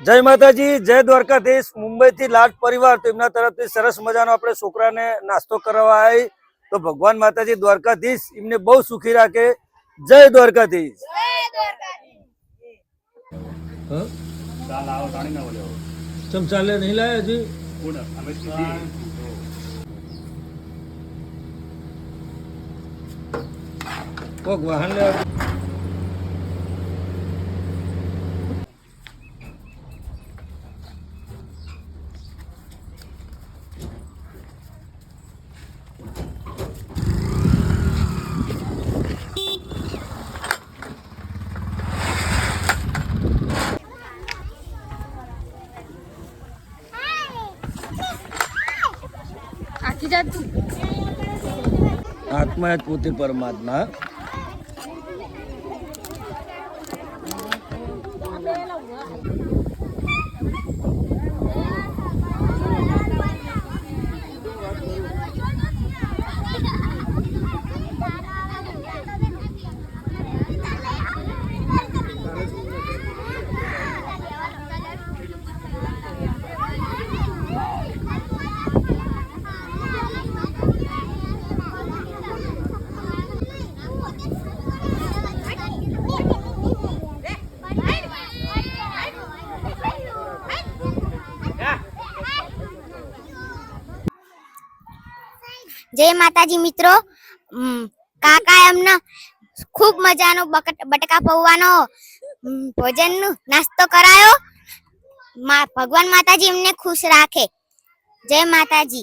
જય માતાજી, જય દ્વારકાધીશ। મુંબઈથી લાડ પરિવાર તેમના તરફથી સરસ મજાનો આપણે છોકરાને નાસ્તો કરવા આવી તો ભગવાન માતાજી દ્વારકાધીશ એમને બહુ સુખી રાખે। જય દ્વારકાધીશ। ચાલે નહીં લાયા હજી કોક વાહન લે आत्मा જ પોતે પરમાત્મા। जय माताजी मित्रों, काका एमने खूब मजानो बटका पौવાનો भोजन नास्तो करायो। भगवान माताजी एमने खुश राखे। जय माताजी।